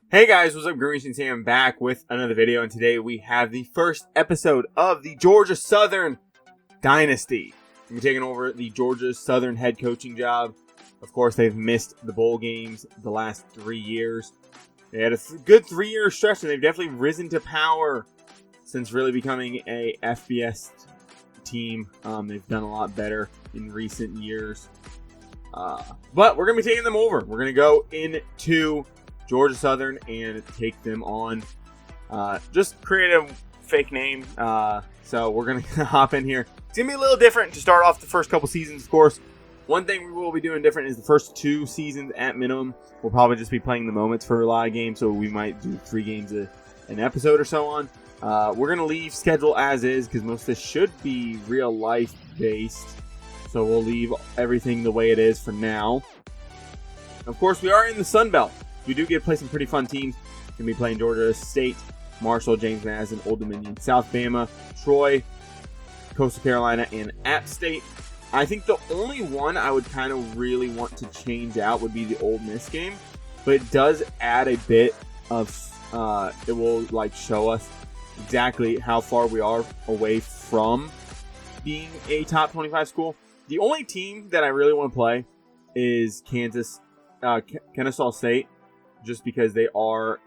Hey guys, what's up? Green and Sam back with another video, and today we have the first episode of the Georgia Southern Dynasty. We're taking over the Georgia Southern head coaching job. Of course, they've missed the bowl games the last 3 years. They had a good 3-year stretch, and they've definitely risen to power since really becoming a FBS team. They've done a lot better in recent years. But we're going to be taking them over. We're going to go into Georgia Southern and take them on. Just create a fake name. So we're going to hop in here. It's going to be a little different to start off the first couple seasons, of course. One thing we will be doing different is the first 2 seasons at minimum. We'll probably just be playing the moments for a lot of games, so we might do 3 games an episode or so on. We're going to leave schedule as is because most of this should be real life based. So we'll leave everything the way it is for now. Of course, we are in the Sun Belt. We do get to play some pretty fun teams. We're going to be playing Georgia State, Marshall, James Madison, Old Dominion, South Bama, Troy, Coastal Carolina, and App State. I think the only one I would kind of really want to change out would be the Ole Miss game. But it does add a bit of, it will like show us exactly how far we are away from being a top 25 school. The only team that I really want to play is Kennesaw State. Just because they are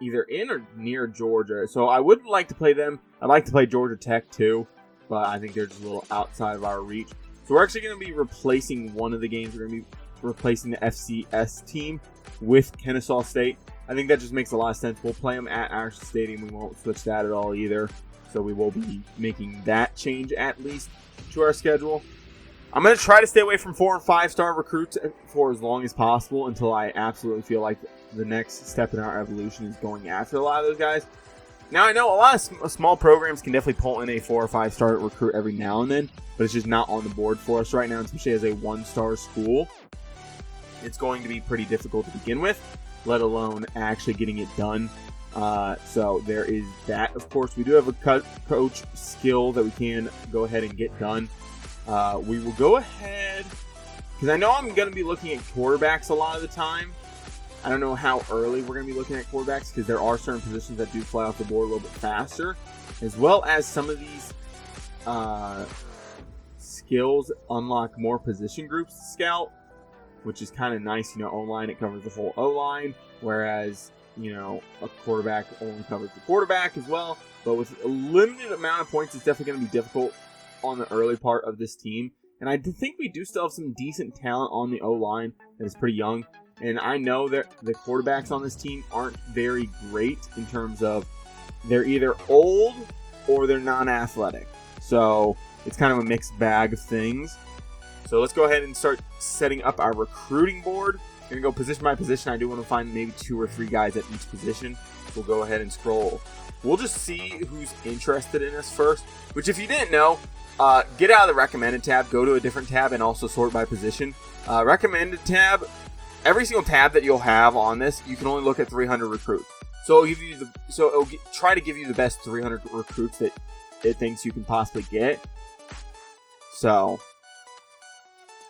either in or near Georgia. So I would like to play them. I'd like to play Georgia Tech too, but I think they're just a little outside of our reach. So we're actually going to be replacing one of the games. We're going to be replacing the FCS team with Kennesaw State. I think that just makes a lot of sense. We'll play them at our stadium. We won't switch that at all either. So we will be making that change at least to our schedule. I'm going to try to stay away from 4- and 5-star recruits for as long as possible until I absolutely feel like the next step in our evolution is going after a lot of those guys. Now, I know a lot of small programs can definitely pull in a 4- or 5-star recruit every now and then, but it's just not on the board for us right now, especially as a 1-star school. It's going to be pretty difficult to begin with, let alone actually getting it done. So there is that. Of course, we do have a coach skill that we can go ahead and get done. We will go ahead, because I know I'm going to be looking at quarterbacks a lot of the time. I don't know how early we're going to be looking at quarterbacks, because there are certain positions that do fly off the board a little bit faster, as well as some of these skills unlock more position groups to scout, which is kind of nice. O-line, it covers the whole O-line, whereas, a quarterback only covers the quarterback as well. But with a limited amount of points, it's definitely going to be difficult on the early part of this team. And I think we do still have some decent talent on the O-line that is pretty young. And I know that the quarterbacks on this team aren't very great in terms of they're either old or they're non-athletic. So it's kind of a mixed bag of things. So let's go ahead and start setting up our recruiting board. We're going to go position by position. I do want to find maybe 2 or 3 guys at each position. We'll go ahead and scroll. We'll just see who's interested in us first, which if you didn't know, get out of the recommended tab, go to a different tab, and also sort by position. Recommended tab, every single tab that you'll have on this, you can only look at 300 recruits. So it'll try to give you the best 300 recruits that it thinks you can possibly get. So,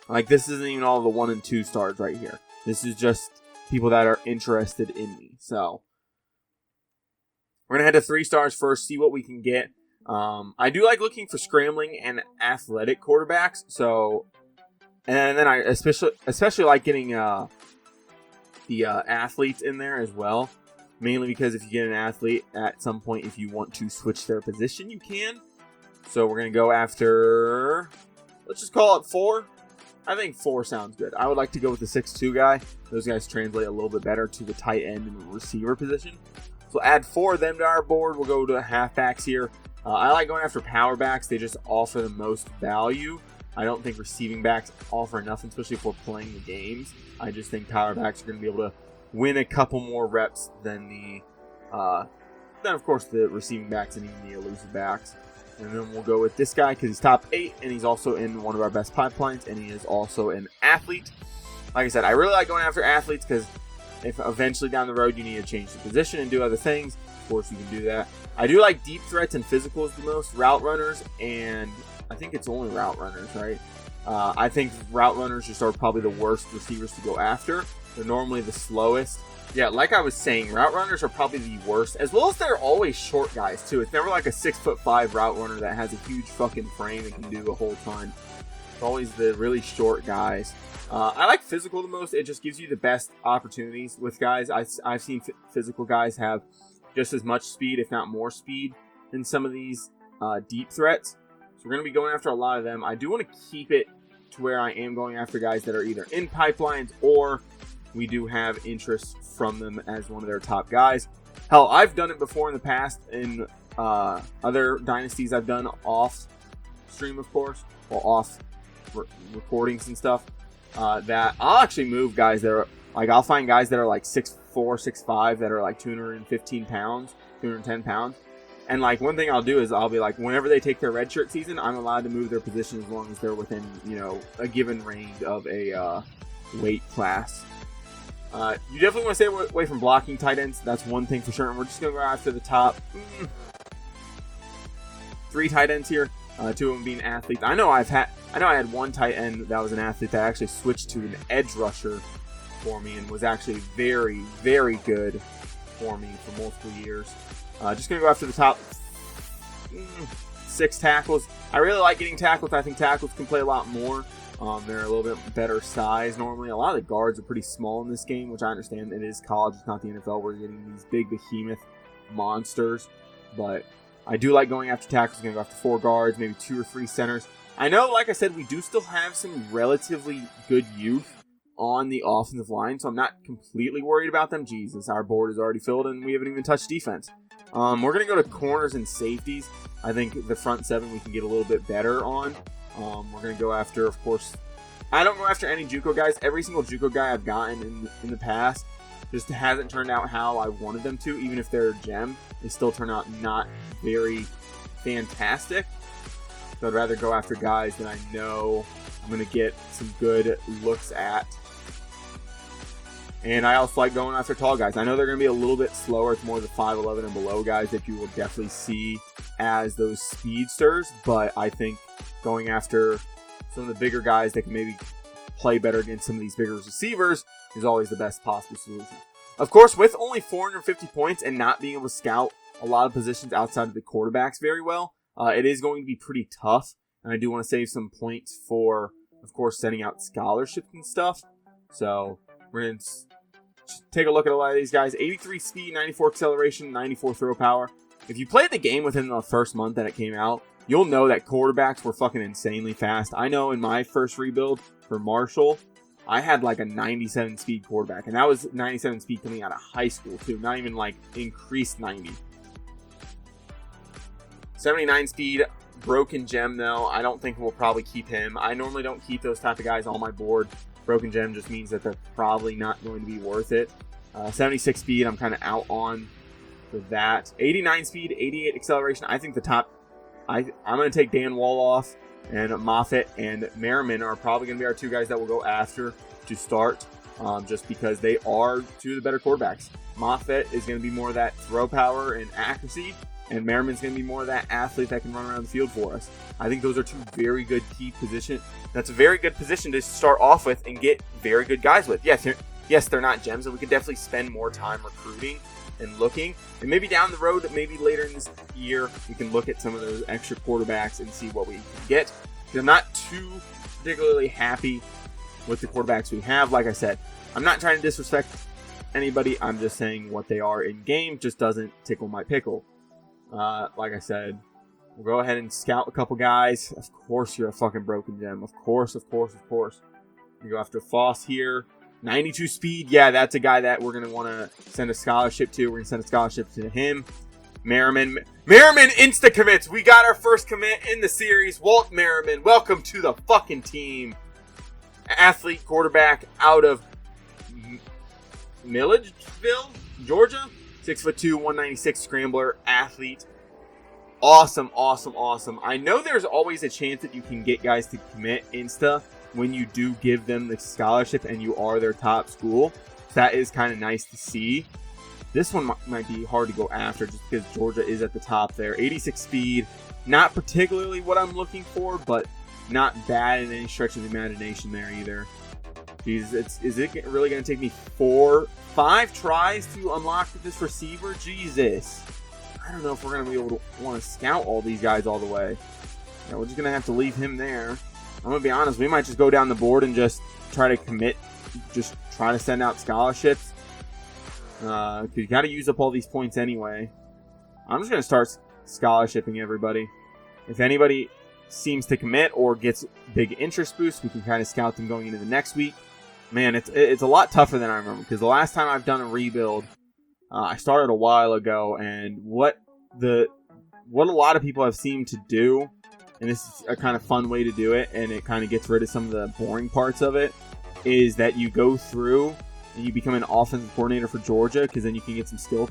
like, this isn't even all the 1 and 2 stars right here. This is just people that are interested in me. So we're gonna head to 3 stars first, see what we can get. I do like looking for scrambling and athletic quarterbacks. So, and then I especially like getting the athletes in there as well. Mainly because if you get an athlete at some point, if you want to switch their position, you can. So we're gonna go after, let's just call it 4. I think 4 sounds good. I would like to go with the 6'2" guy. Those guys translate a little bit better to the tight end and receiver position. So add 4 of them to our board. We'll go to halfbacks here. I like going after power backs. They just offer the most value. I don't think receiving backs offer enough, especially if we're playing the games. I just think power backs are going to be able to win a couple more reps than of course the receiving backs and even the elusive backs. And then we'll go with this guy because he's top 8 and he's also in one of our best pipelines and he is also an athlete. Like I said, I really like going after athletes because if eventually down the road you need to change the position and do other things, of course you can do that. I do like deep threats and physicals the most, route runners, and I think it's only route runners, right? I think route runners just are probably the worst receivers to go after. They're normally the slowest, Yeah, like I was saying, route runners are probably the worst, as well as they're always short guys, too. It's never like a 6'5" route runner that has a huge fucking frame and can do a whole ton. It's always the really short guys. I like physical the most. It just gives you the best opportunities with guys. I've seen physical guys have just as much speed, if not more speed, than some of these deep threats. So we're going to be going after a lot of them. I do want to keep it to where I am going after guys that are either in pipelines or we do have interest from them as one of their top guys. Hell, I've done it before in the past in other dynasties I've done off stream, of course, or off recordings and stuff. That I'll actually move guys that are like, I'll find guys that are like 6'4", 6'5", that are like 215 pounds, 210 pounds. And like one thing I'll do is I'll be like, whenever they take their redshirt season, I'm allowed to move their position as long as they're within, you know, a given range of a weight class. You definitely want to stay away from blocking tight ends. That's one thing for sure. And we're just going to go after the top 3 tight ends here. 2 of them being athletes. I know I had one tight end that was an athlete that actually switched to an edge rusher for me and was actually very, very good for me for multiple years. Just going to go after the top 6 tackles. I really like getting tackles. I think tackles can play a lot more. They're a little bit better size normally. A lot of the guards are pretty small in this game, which I understand. It is college. It's not the NFL. We're getting these big behemoth monsters. But I do like going after tackles. I'm going to go after 4 guards, maybe 2 or 3 centers. I know, like I said, we do still have some relatively good youth on the offensive line, so I'm not completely worried about them. Jesus, our board is already filled, and we haven't even touched defense. We're going to go to corners and safeties. I think the front 7 we can get a little bit better on. We're going to go after, of course, I don't go after any JUCO guys. Every single JUCO guy I've gotten in the past just hasn't turned out how I wanted them to. Even if they're a gem, they still turn out not very fantastic. So I'd rather go after guys that I know I'm going to get some good looks at. And I also like going after tall guys. I know they're going to be a little bit slower. It's more the 5'11" and below guys that you will definitely see as those speedsters. But I think going after some of the bigger guys that can maybe play better against some of these bigger receivers is always the best possible solution. Of course, with only 450 points and not being able to scout a lot of positions outside of the quarterbacks very well, it is going to be pretty tough. And I do want to save some points for, of course, sending out scholarships and stuff. So we're going to take a look at a lot of these guys. 83 speed, 94 acceleration, 94 throw power. If you played the game within the first month that it came out, you'll know that quarterbacks were fucking insanely fast. I know in my first rebuild for Marshall, I had like a 97 speed quarterback. And that was 97 speed coming out of high school too. Not even like increased 90. 79 speed, broken gem though. I don't think we'll probably keep him. I normally don't keep those type of guys on my board. Broken gem just means that they're probably not going to be worth it. 76 speed, I'm kind of out on for that. 89 speed, 88 acceleration. I think the top, I'm going to take Dan Woloff, and Moffitt and Merriman are probably going to be our 2 guys that we'll go after to start, just because they are 2 of the better quarterbacks. Moffitt is going to be more of that throw power and accuracy, and Merriman's going to be more of that athlete that can run around the field for us. I think those are 2 very good key positions. That's a very good position to start off with and get very good guys with. Yes, they're not gems, and we could definitely spend more time recruiting and looking. And maybe down the road, maybe later in this year, we can look at some of those extra quarterbacks and see what we can get. Because I'm not too particularly happy with the quarterbacks we have. Like I said, I'm not trying to disrespect anybody. I'm just saying what they are in game just doesn't tickle my pickle. Like I said, we'll go ahead and scout a couple guys. Of course, you're a fucking broken gem. Of course. We go after Foss here. 92 speed. Yeah, that's a guy that we're going to want to send a scholarship to. We're going to send a scholarship to him. Merriman insta commits. We got our first commit in the series. Walt Merriman, welcome to the fucking team. Athlete quarterback out of Milledgeville, Georgia. 6'2", 196 scrambler athlete. Awesome. I know there's always a chance that you can get guys to commit insta when you do give them the scholarship and you are their top school. That is kind of nice to see. This one might be hard to go after just because Georgia is at the top there. 86 speed, not particularly what I'm looking for, but not bad in any stretch of the imagination there either. Jesus, is it really going to take me 5 tries to unlock this receiver? Jesus. I don't know if we're going to be able to want to scout all these guys all the way. Yeah, we're just going to have to leave him there. I'm going to be honest, we might just go down the board and just try to commit, just try to send out scholarships. Because you got to use up all these points anyway. I'm just going to start scholarshiping everybody. If anybody seems to commit or gets big interest boost, we can kind of scout them going into the next week. Man, it's a lot tougher than I remember, because the last time I've done a rebuild, I started a while ago, and what a lot of people have seemed to do, and this is a kind of fun way to do it, and it kind of gets rid of some of the boring parts of it, is that you go through and you become an offensive coordinator for Georgia, because then you can get some skill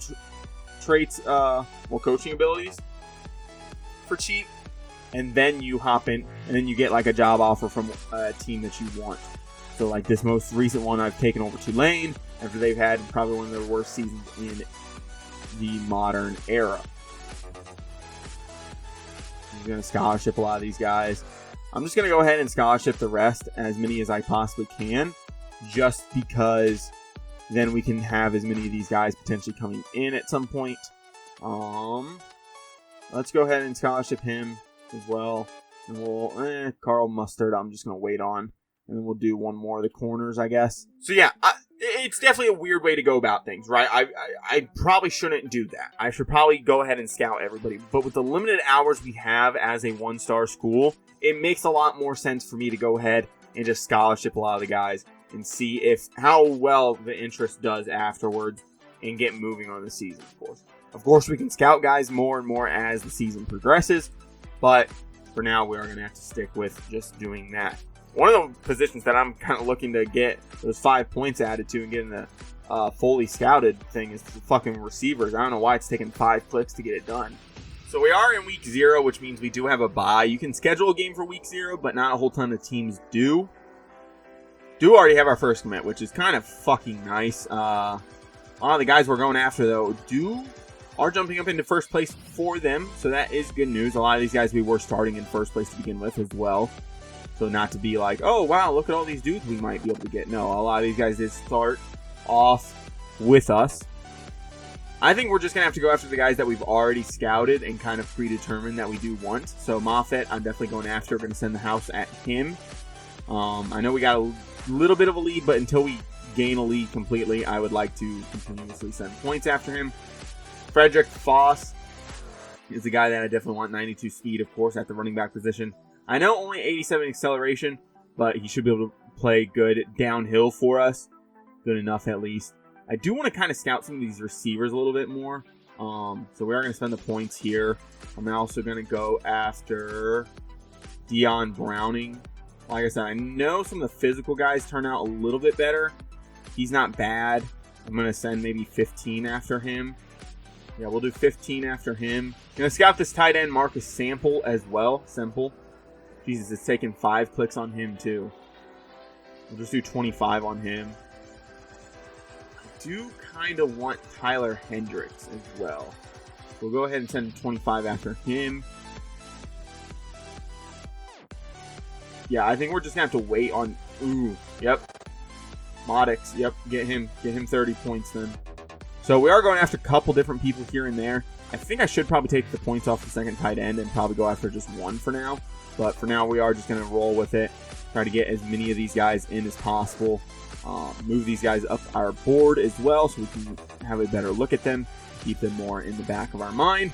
traits, coaching abilities for cheap, and then you hop in, and then you get like a job offer from a team that you want. So like this most recent one, I've taken over Tulane after they've had probably one of their worst seasons in the modern era. I'm going to scholarship a lot of these guys. I'm just going to go ahead and scholarship the rest, as many as I possibly can, just because then we can have as many of these guys potentially coming in at some point. Let's go ahead and scholarship him as well. And we'll, Carl Mustard, I'm just going to wait on. And then we'll do one more of the corners, I guess. So yeah, it's definitely a weird way to go about things, right? I probably shouldn't do that. I should probably go ahead and scout everybody. But with the limited hours we have as a one-star school, it makes a lot more sense for me to go ahead and just scholarship a lot of the guys and see how well the interest does afterwards and get moving on the season, of course. Of course, we can scout guys more and more as the season progresses, but for now, we are going to have to stick with just doing that. One of the positions that I'm kind of looking to get those 5 points added to and getting the fully scouted thing is the fucking receivers. I don't know why it's taking 5 clicks to get it done. So we are in week 0, which means we do have a bye. You can schedule a game for week 0, but not a whole ton of teams do. Do already have our first commit, which is kind of fucking nice. A lot of the guys we're going after, though, are jumping up into first place for them, so that is good news. A lot of these guys we were starting in first place to begin with as well. So not to be like, oh, wow, look at all these dudes we might be able to get. No, a lot of these guys did start off with us. I think we're just going to have to go after the guys that we've already scouted and kind of predetermined that we do want. So Moffitt, I'm definitely going after. We're going to send the house at him. I know we got a little bit of a lead, but until we gain a lead completely, I would like to continuously send points after him. Frederick Foss is the guy that I definitely want. 92 speed, of course, at the running back position. I know only 87 acceleration, but he should be able to play good downhill for us. Good enough, at least. I do want to kind of scout some of these receivers a little bit more. So we are going to spend the points here. I'm also going to go after Deion Browning. Like I said, I know some of the physical guys turn out a little bit better. He's not bad. I'm going to send maybe 15 after him. Yeah, we'll do 15 after him. Going to scout this tight end, Marcus Sample, as well. Semple. Jesus, it's taking 5 clicks on him, too. We'll just do 25 on him. I do kind of want Tyler Hendricks as well. We'll go ahead and send 25 after him. Yeah, I think we're just going to have to wait on... Ooh, yep. Modix, yep. Get him 30 points then. So we are going after a couple different people here and there. I think I should probably take the points off the second tight end and probably go after just one for now. But for now, we are just going to roll with it. Try to get as many of these guys in as possible. Move these guys up our board as well so we can have a better look at them. Keep them more in the back of our mind.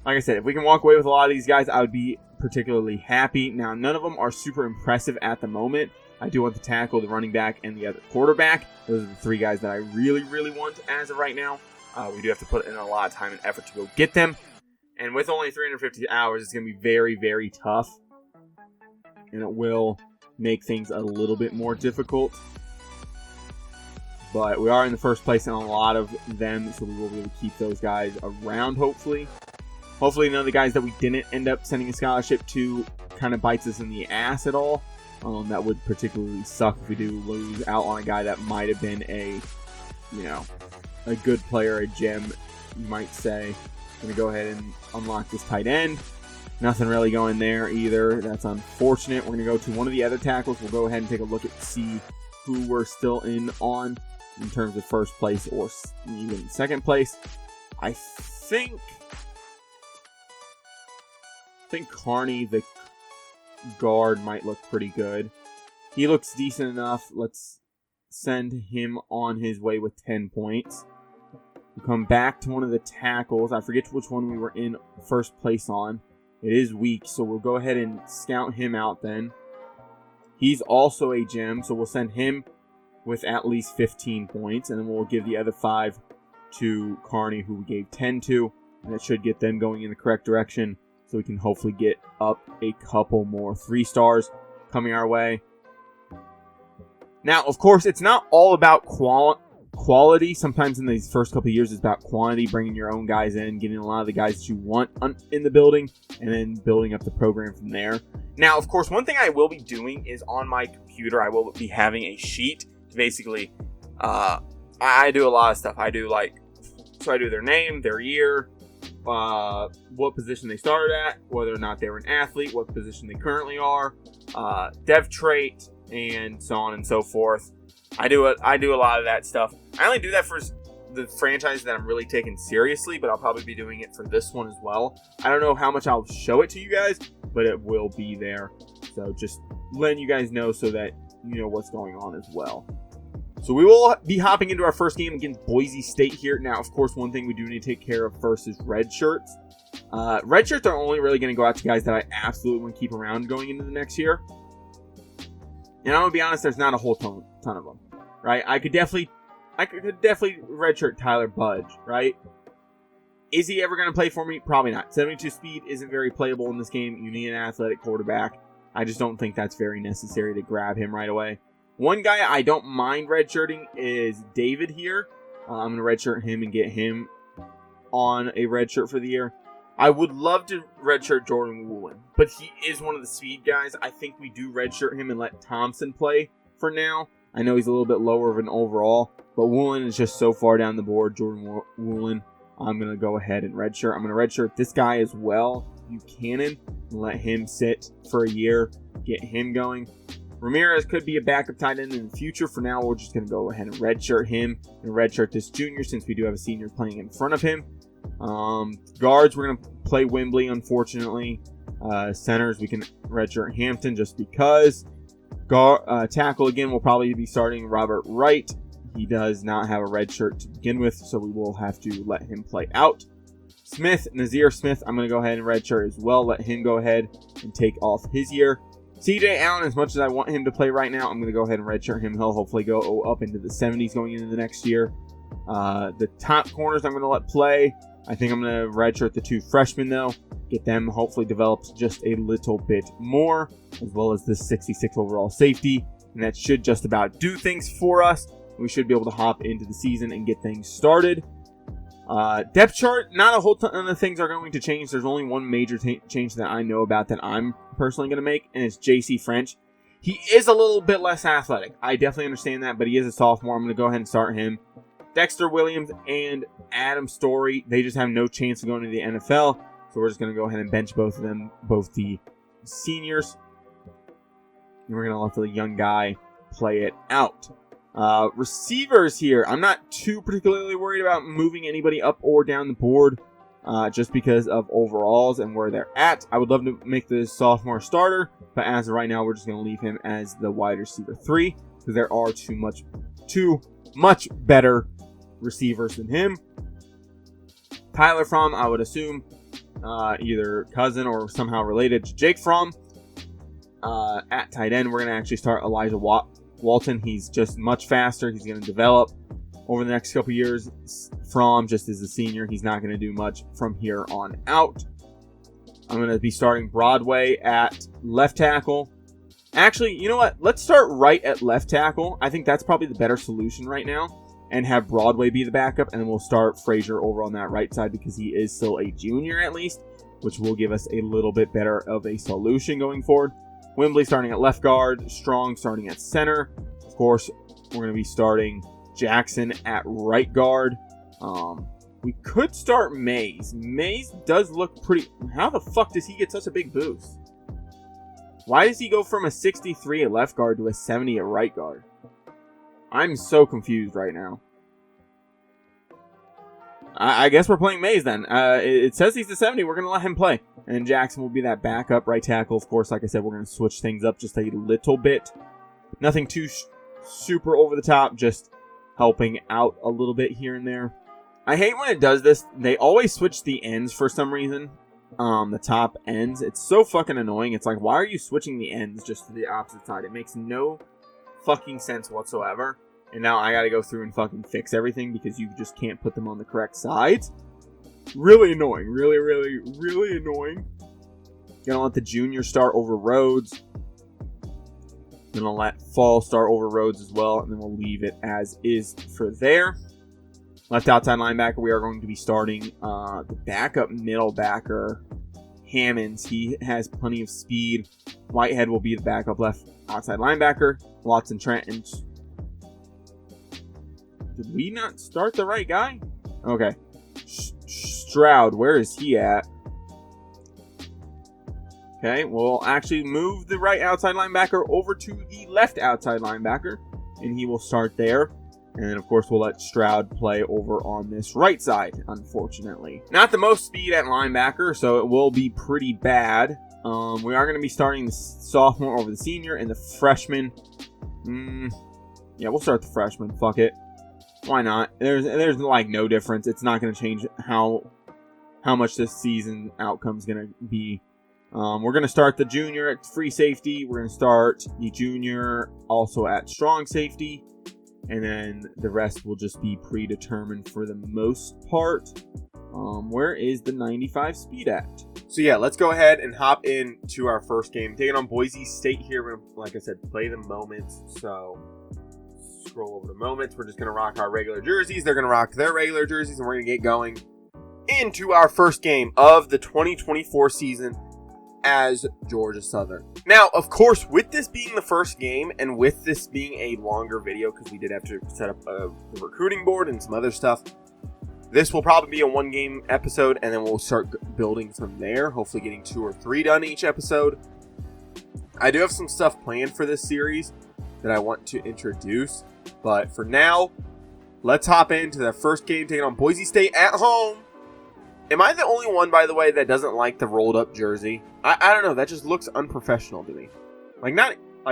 Like I said, if we can walk away with a lot of these guys, I would be particularly happy. Now, none of them are super impressive at the moment. I do want the tackle, the running back, and the other quarterback. Those are the 3 guys that I really, really want as of right now. We do have to put in a lot of time and effort to go get them. And with only 350 hours, it's going to be very, very tough. And it will make things a little bit more difficult. But we are in the first place in a lot of them, so we will be able to keep those guys around, hopefully. Hopefully none of the guys that we didn't end up sending a scholarship to kind of bites us in the ass at all. That would particularly suck if we do lose out on a guy that might have been a good player, a gem, you might say. Going to go ahead and unlock this tight end. Nothing really going there either. That's unfortunate. We're going to go to one of the other tackles. We'll go ahead and take a look at see who we're still in terms of first place or even second place. I think Carney, the guard, might look pretty good. He looks decent enough. Let's send him on his way with 10 points. We come back to one of the tackles. I forget which one we were in first place on. It is weak, so we'll go ahead and scout him out then. He's also a gem, so we'll send him with at least 15 points, and then we'll give the other 5 to Carney, who we gave 10 to, and that should get them going in the correct direction, so we can hopefully get up a couple more 3 stars coming our way. Now, of course, it's not all about quality. Sometimes in these first couple of years, it's about quantity, bringing your own guys in, getting a lot of the guys that you want in the building, and then building up the program from there. Now, of course, one thing I will be doing is on my computer, I will be having a sheet to basically, I do a lot of stuff. I do their name, their year, what position they started at, whether or not they were an athlete, what position they currently are, dev trait, and so on and so forth. I do a lot of that stuff. I only do that for the franchise that I'm really taking seriously, but I'll probably be doing it for this one as well. I don't know how much I'll show it to you guys, but it will be there. So just letting you guys know so that you know what's going on as well. So we will be hopping into our first game against Boise State here. Now, of course, one thing we do need to take care of first is red shirts. Red shirts are only really going to go out to guys that I absolutely want to keep around going into the next year. And I'm going to be honest, there's not a whole ton of them, right? I could definitely redshirt Tyler Budge, right? Is he ever going to play for me? Probably not. 72 speed isn't very playable in this game. You need an athletic quarterback. I just don't think that's very necessary to grab him right away. One guy I don't mind redshirting is David here. I'm going to redshirt him and get him on a redshirt for the year. I would love to redshirt Jordan Woolen, but he is one of the speed guys. I think we do redshirt him and let Thompson play for now. I know he's a little bit lower of an overall, but Woolen is just so far down the board. Jordan Woolen, I'm going to go ahead and redshirt. I'm going to redshirt this guy as well, Buchanan, and let him sit for a year, get him going. Ramirez could be a backup tight end in the future. For now, we're just going to go ahead and redshirt him and redshirt this junior since we do have a senior playing in front of him. Guards, we're going to play Wembley, unfortunately. Centers, we can redshirt Hampton just because. Tackle, again, we'll probably be starting Robert Wright. He does not have a red shirt to begin with, so we will have to let him play out. Smith, Nazir Smith, I'm going to go ahead and redshirt as well. Let him go ahead and take off his year. CJ Allen, as much as I want him to play right now, I'm going to go ahead and redshirt him. He'll hopefully go up into the 70s going into the next year. The top corners I'm going to let play. I think I'm going to redshirt the 2 freshmen, though. Get them hopefully developed just a little bit more, as well as this 66 overall safety. And that should just about do things for us. We should be able to hop into the season and get things started. Depth chart, not a whole ton of things are going to change. There's only one major change that I know about that I'm personally going to make, and it's JC French. He is a little bit less athletic. I definitely understand that, but he is a sophomore. I'm going to go ahead and start him. Dexter Williams and Adam Story, they just have no chance of going to the NFL. So we're just going to go ahead and bench both of them, both the seniors. And we're going to let the young guy play it out. Receivers here, I'm not too particularly worried about moving anybody up or down the board just because of overalls and where they're at. I would love to make the sophomore starter, but as of right now, we're just going to leave him as the wide receiver 3 because there are too much better receivers than him. Tyler Fromm, I would assume either cousin or somehow related to Jake Fromm. At tight end, we're going to actually start Elijah Walton. He's just much faster. He's going to develop over the next couple years. Fromm just is a senior. He's not going to do much from here on out. I'm going to be starting Broadway at left tackle. Actually, you know what? Let's start right at left tackle. I think that's probably the better solution right now. And have Broadway be the backup. And then we'll start Frazier over on that right side because he is still a junior at least, which will give us a little bit better of a solution going forward. Wembley starting at left guard. Strong starting at center. Of course, we're going to be starting Jackson at right guard. We could start Mays. Mays does look pretty... How the fuck does he get such a big boost? Why does he go from a 63 at left guard to a 70 at right guard? I'm so confused right now. I guess we're playing Mays then. It says he's the 70. We're going to let him play. And Jackson will be that backup right tackle. Of course, like I said, we're going to switch things up just a little bit. Nothing too super over the top. Just helping out a little bit here and there. I hate when it does this. They always switch the ends for some reason. The top ends. It's so fucking annoying. It's like, why are you switching the ends just to the opposite side? It makes no fucking sense whatsoever. And now I gotta go through and fucking fix everything because you just can't put them on the correct sides. Really annoying. Really, really, really annoying. Gonna let the junior start over Rhodes. Gonna let Fall start over Rhodes as well. And then we'll leave it as is for there. Left outside linebacker, we are going to be starting the backup middle backer, Hammonds. He has plenty of speed. Whitehead will be the backup left outside linebacker. Watson Trent and... Did we not start the right guy? Okay. Stroud, where is he at? Okay, we'll actually move the right outside linebacker over to the left outside linebacker, and he will start there. And then, of course, we'll let Stroud play over on this right side, unfortunately. Not the most speed at linebacker, so it will be pretty bad. We are going to be starting the sophomore over the senior and the freshman. Yeah, we'll start the freshman. Fuck it. Why not? There's like no difference. It's not going to change how much this season outcome is going to be. We're going to start the junior at free safety. We're going to start the junior also at strong safety. And then the rest will just be predetermined for the most part. Where is the 95 speed at? So yeah, let's go ahead and hop into our first game. Taking on Boise State here. We're going to, like I said, play the moments. So scroll over the moments. We're just going to rock our regular jerseys. They're going to rock their regular jerseys. And we're going to get going into our first game of the 2024 season as Georgia Southern. Now, of course, with this being the first game and with this being a longer video, because we did have to set up the recruiting board and some other stuff, this will probably be a one-game episode, and then we'll start building from there, hopefully getting 2 or 3 done each episode. I do have some stuff planned for this series that I want to introduce, but for now, let's hop into the first game, taking on Boise State at home. Am I the only one, by the way, that doesn't like the rolled-up jersey? I don't know. That just looks unprofessional to me. I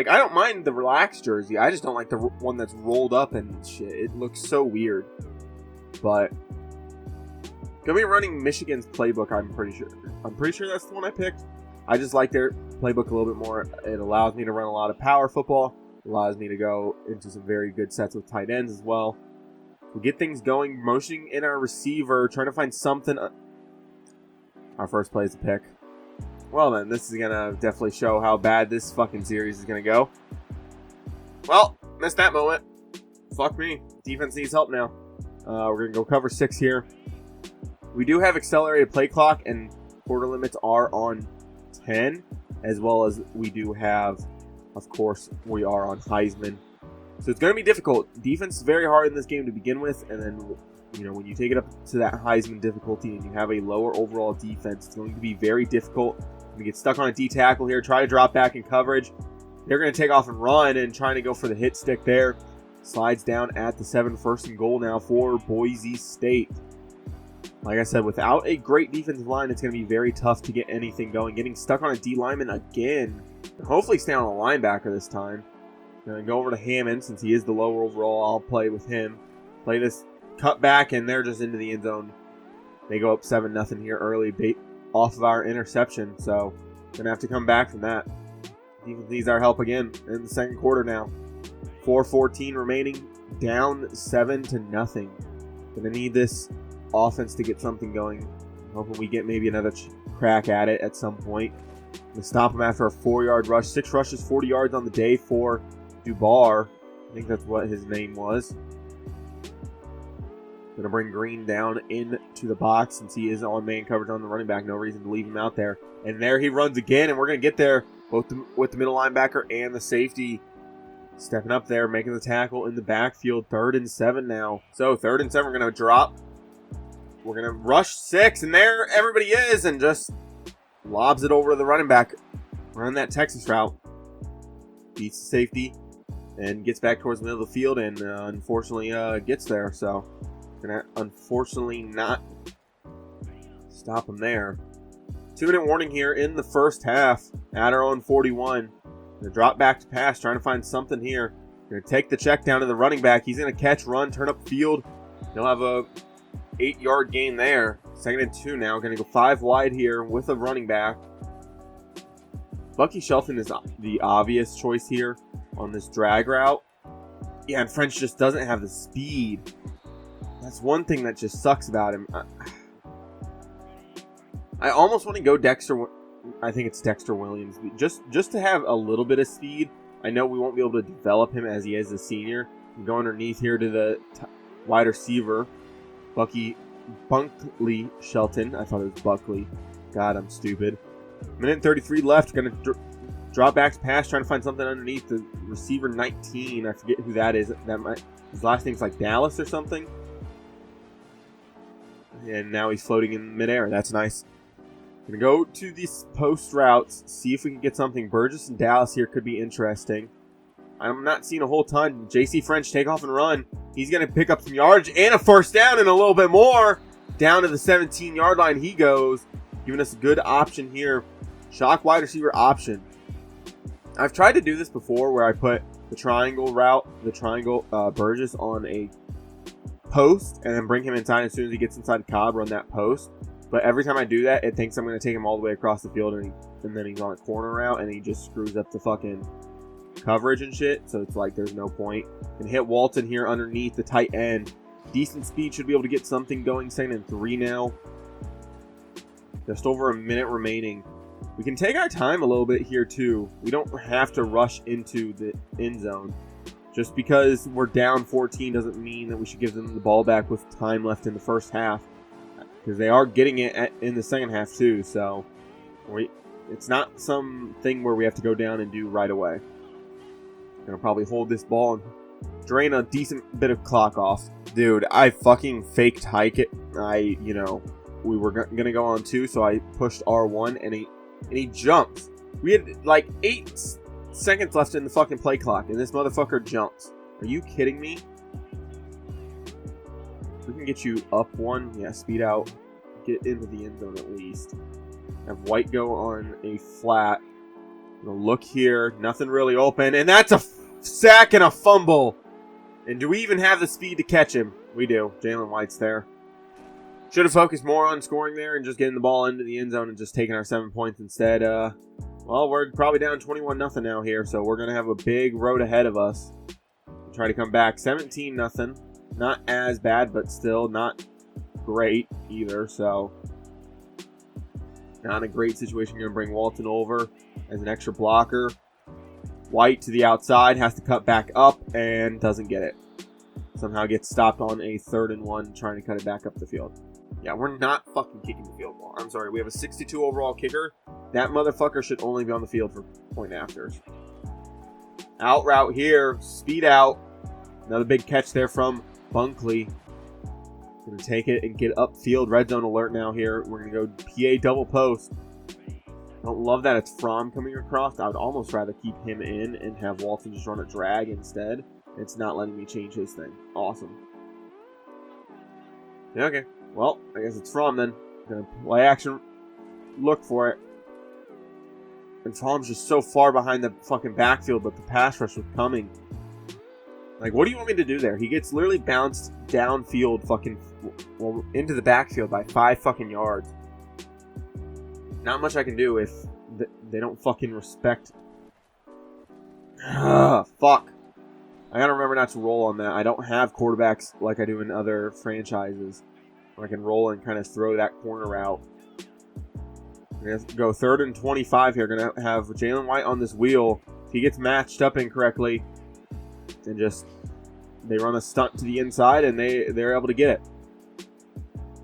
don't mind the relaxed jersey. I just don't like the one that's rolled up and shit. It looks so weird. But gonna be running Michigan's playbook. I'm pretty sure that's the one I picked. I just like their playbook a little bit more. It allows me to run a lot of power football. It allows me to go into some very good sets with tight ends as well. We get things going, motioning in our receiver, trying to find something. Our first play is a pick. Well then, this is going to definitely show how bad this fucking series is going to go. Well, missed that moment. Fuck me. Defense needs help now. We're going to go cover 6 here. We do have accelerated play clock, and quarter limits are on 10, as well as we do have, of course, we are on Heisman. So it's going to be difficult. Defense is very hard in this game to begin with, and then, when you take it up to that Heisman difficulty and you have a lower overall defense, it's going to be very difficult. We get stuck on a D tackle here, try to drop back in coverage. They're going to take off and run and trying to go for the hit stick there. Slides down at the 7, 1st and goal now for Boise State. Like I said, without a great defensive line, it's going to be very tough to get anything going. Getting stuck on a D lineman again. Hopefully stay on a linebacker this time. Going to go over to Hammond since he is the lower overall. I'll play with him. Play this cut back, and they're just into the end zone. They go up 7-0 here early off of our interception, so going to have to come back from that. Defense needs our help again in the second quarter now. 4:14 remaining, down 7-0. Going to need this offense to get something going. Hoping we get maybe another crack at it at some point. Going to stop him after a 4-yard rush. 6 rushes, 40 yards on the day for Dubar. I think that's what his name was. Going to bring Green down into the box since he is on man coverage on the running back. No reason to leave him out there. And there he runs again, and we're going to get there both with the middle linebacker and the safety. Stepping up there, making the tackle in the backfield. 3rd and 7 now. So 3rd and 7, we're going to drop. We're going to rush 6, and there everybody is, and just lobs it over to the running back. Run that Texas route. Beats the safety. and gets back towards the middle of the field and unfortunately gets there. So gonna unfortunately not stop him there. 2-minute warning here in the first half at our own 41. Gonna drop back to pass, trying to find something here. Gonna take the check down to the running back. He's gonna catch, run, turn up field. He'll have a 8-yard gain there. 2nd and 2 now. Gonna go 5 wide here with a running back. Bucky Shelton is the obvious choice here on this drag route. Yeah, and French just doesn't have the speed. That's one thing that just sucks about him. I almost want to go Dexter. I think it's Dexter Williams. Just to have a little bit of speed. I know we won't be able to develop him as he is a senior. Go underneath here to the wide receiver. Bunkley Shelton. I thought it was Buckley. God, I'm stupid. 1:33 left. Going to drop back to pass. Trying to find something underneath the receiver 19. I forget who that is. His last name's like Dallas or something. And now he's floating in midair. That's nice. Gonna go to these post routes, see if we can get something. Burgess and Dallas here could be interesting. I'm not seeing a whole ton. JC French take off and run. He's gonna pick up some yards and a first down and a little bit more. Down to the 17-yard line he goes, giving us a good option here. Shock wide receiver option. I've tried to do this before where I put the triangle route, Burgess on a post and then bring him inside as soon as he gets inside Cobb, run that post. But every time I do that, it thinks I'm going to take him all the way across the field, and then he's on a corner route, and he just screws up the fucking coverage and shit. So it's like there's no point. And hit Walton here underneath the tight end. Decent speed, should be able to get something going. 2nd and 3 now. Just over a minute remaining. We can take our time a little bit here too. We don't have to rush into the end zone. Just because we're down 14 doesn't mean that we should give them the ball back with time left in the first half. Because they are getting it in the second half too, so it's not something where we have to go down and do right away. Gonna probably hold this ball and drain a decent bit of clock off. Dude, I fucking faked hike it. We were gonna go on 2, so I pushed R1 and he jumps. We had like 8 seconds left in the fucking play clock, and this motherfucker jumps. Are you kidding me? We can get you up 1. Yeah, speed out. Get into the end zone at least. Have White go on a flat. Look here. Nothing really open. And that's a sack and a fumble. And do we even have the speed to catch him? We do. Jalen White's there. Should have focused more on scoring there and just getting the ball into the end zone and just taking our 7 points instead. Well, we're probably down 21-0 now here, so we're going to have a big road ahead of us. Try to come back 17-0. Not as bad, but still not great either, so not a great situation. Going to bring Walton over as an extra blocker. White to the outside, has to cut back up and doesn't get it. Somehow gets stopped on a 3rd and 1 trying to cut it back up the field. Yeah, we're not fucking kicking the field goal. I'm sorry, we have a 62 overall kicker. That motherfucker should only be on the field for point afters. Out route here, speed out. Another big catch there from Bunkley. Gonna take it and get upfield. Red zone alert now here. We're gonna go PA double post. Don't love that it's Fromm coming across. I would almost rather keep him in and have Walton just run a drag instead. It's not letting me change his thing. Awesome. Yeah, okay. Well, I guess it's Fromm then. Gonna play action. Look for it. And Fromm's just so far behind the fucking backfield, but the pass rush was coming. Like, what do you want me to do there? He gets literally bounced downfield into the backfield by 5 fucking yards. Not much I can do if they don't fucking respect. Fuck. I gotta remember not to roll on that. I don't have quarterbacks like I do in other franchises where I can roll and kind of throw that corner route. We're gonna go 3rd and 25 here. Gonna have Jalen White on this wheel. If he gets matched up incorrectly, and just they run a stunt to the inside and they're able to get it.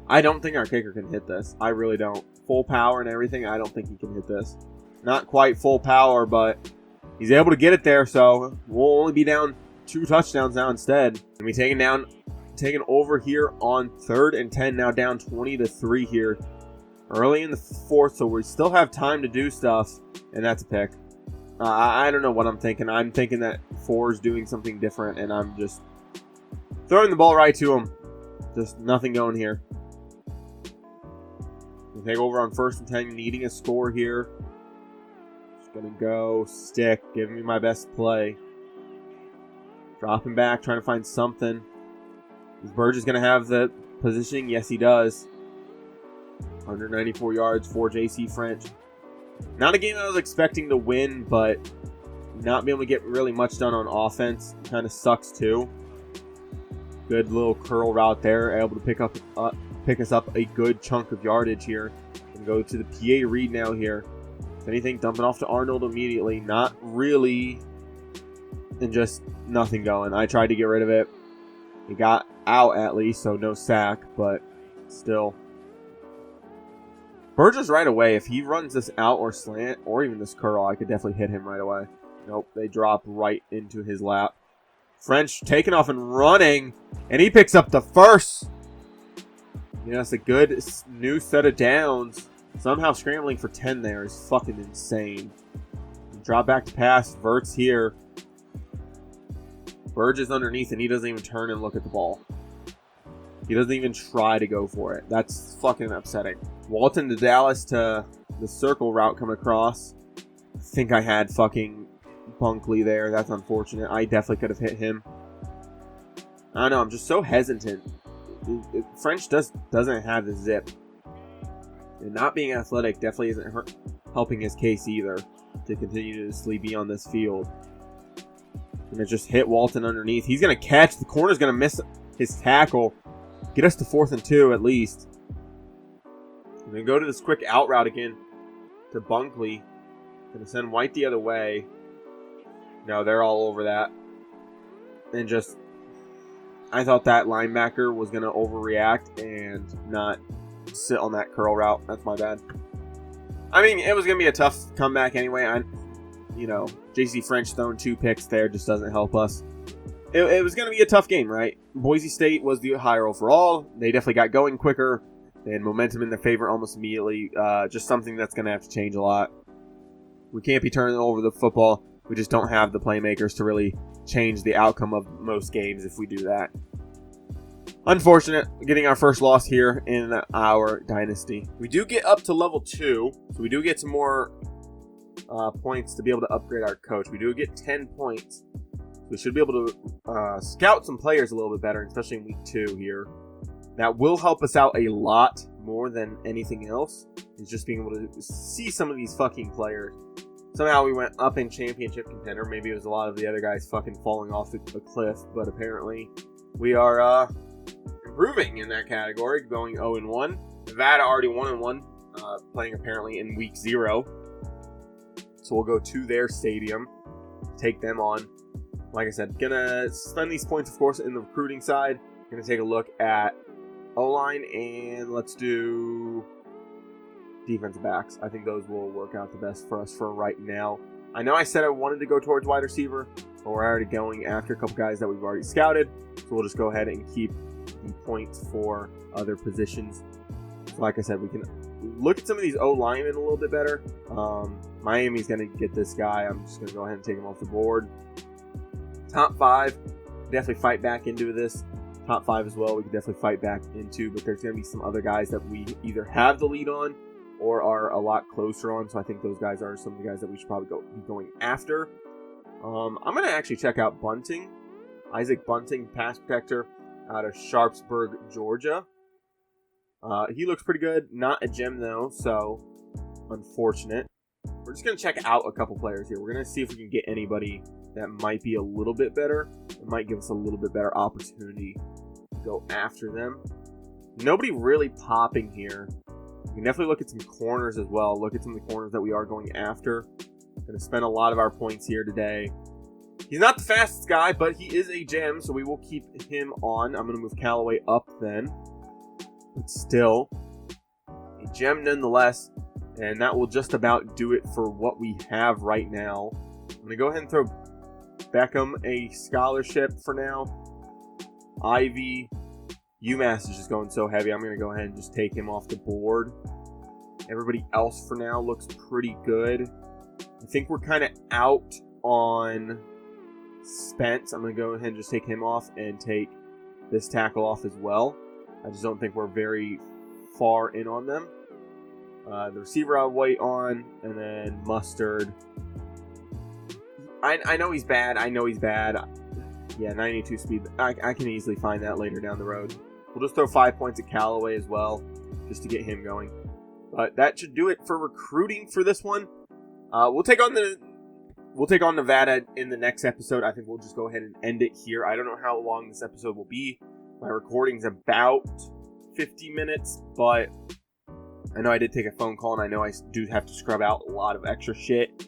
I don't think our kicker can hit this. I really don't. Full power and everything, I don't think he can hit this. Not quite full power, but he's able to get it there, so we'll only be down 2 touchdowns now instead. And we taken over here on 3rd and 10, now down 20-3 here. Early in the 4th, so we still have time to do stuff, and that's a pick. I don't know what I'm thinking. I'm thinking that 4 is doing something different, and I'm just throwing the ball right to him. Just nothing going here. We take over on 1st and 10, needing a score here. Just going to go stick, giving me my best play. Dropping back, trying to find something. Is Burgess going to have the positioning? Yes, he does. 194 yards for J.C. French. Not a game I was expecting to win, but not being able to get really much done on offense kind of sucks too. Good little curl route there, able to pick us up a good chunk of yardage here. And go to the PA read now here. If anything, dumping off to Arnold immediately. Not really, and just nothing going. I tried to get rid of it. He got out at least, so no sack, but still. Burgess right away, if he runs this out or slant, or even this curl, I could definitely hit him right away. Nope, they drop right into his lap. French taking off and running, and he picks up the first. Yes, a good new set of downs. Somehow scrambling for 10 there is fucking insane. Drop back to pass, Verts here. Burgess underneath, and he doesn't even turn and look at the ball. He doesn't even try to go for it. That's fucking upsetting. Walton to Dallas to the circle route coming across. I think I had fucking Bunkley there. That's unfortunate. I definitely could have hit him. I don't know. I'm just so hesitant. French doesn't have the zip. And not being athletic definitely isn't helping his case either to continue to be on this field. And it just hit Walton underneath. He's going to catch. The corner's going to miss his tackle. Get us to 4th and 2 at least. And then go to this quick out route again to Bunkley. Going to send White the other way. No, they're all over that. And just, I thought that linebacker was going to overreact and not sit on that curl route. That's my bad. I mean, it was going to be a tough comeback anyway. J.C. French throwing 2 picks there just doesn't help us. It was going to be a tough game, right? Boise State was the higher overall. They definitely got going quicker. They had momentum in their favor almost immediately. Just something that's going to have to change a lot. We can't be turning over the football. We just don't have the playmakers to really change the outcome of most games if we do that. Unfortunate, getting our first loss here in our dynasty. We do get up to level 2, so we do get some more points to be able to upgrade our coach. We do get 10 points. We should be able to scout some players a little bit better, especially in week 2 here. That will help us out a lot more than anything else, is just being able to see some of these fucking players. Somehow we went up in championship contender. Maybe it was a lot of the other guys fucking falling off the cliff, but apparently we are improving in that category, going 0-1. Nevada already 1-1, playing apparently in week 0. So we'll go to their stadium, take them on. Like I said, gonna spend these points, of course, in the recruiting side. Gonna take a look at O-line, and let's do defensive backs. I think those will work out the best for us for right now. I know I said I wanted to go towards wide receiver, but we're already going after a couple guys that we've already scouted. So we'll just go ahead and keep the points for other positions. So like I said, we can look at some of these O-linemen a little bit better. Miami's going to get this guy. I'm just going to go ahead and take him off the board. Top 5, definitely fight back into this. Top 5 as well, we can definitely fight back into, but there's going to be some other guys that we either have the lead on or are a lot closer on, so I think those guys are some of the guys that we should probably be going after. I'm going to actually check out Bunting. Isaac Bunting, pass protector out of Sharpsburg, Georgia. He looks pretty good. Not a gem, though, so unfortunate. We're just going to check out a couple players here. We're going to see if we can get anybody that might be a little bit better. It might give us a little bit better opportunity to go after them. Nobody really popping here. We can definitely look at some corners as well. Look at some of the corners that we are going after. Going to spend a lot of our points here today. He's not the fastest guy, but he is a gem, so we will keep him on. I'm going to move Callaway up then. But still, a gem nonetheless. And that will just about do it for what we have right now. I'm going to go ahead and throw Beckham a scholarship for now. Ivy. UMass is just going so heavy. I'm going to go ahead and just take him off the board. Everybody else for now looks pretty good. I think we're kind of out on Spence. I'm going to go ahead and just take him off and take this tackle off as well. I just don't think we're very far in on them. The receiver I'll wait on, and then Mustard. I know he's bad. Yeah, 92 speed. I can easily find that later down the road. We'll just throw 5 points at Callaway as well, just to get him going. But that should do it for recruiting for this one. We'll take on Nevada in the next episode. I think we'll just go ahead and end it here. I don't know how long this episode will be. My recording's about 50 minutes, but I know I did take a phone call, and I know I do have to scrub out a lot of extra shit.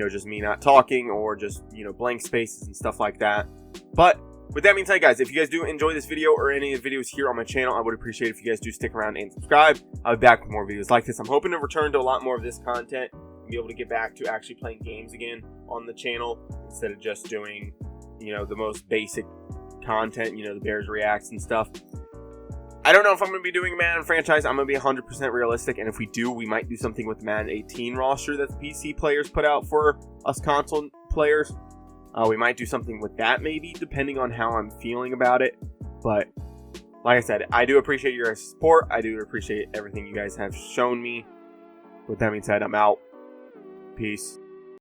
Just me not talking, or just, blank spaces and stuff like that. But with that being said, guys, if you guys do enjoy this video or any of the videos here on my channel, I would appreciate it if you guys do stick around and subscribe. I'll be back with more videos like this. I'm hoping to return to a lot more of this content and be able to get back to actually playing games again on the channel instead of just doing, the most basic content, the Bears reacts and stuff. I don't know if I'm going to be doing a Madden franchise. I'm going to be 100% realistic, and if we do, we might do something with the Madden 18 roster that the PC players put out for us console players. We might do something with that maybe, depending on how I'm feeling about it. But like I said, I do appreciate your guys' support. I do appreciate everything you guys have shown me. With that being said, I'm out. Peace.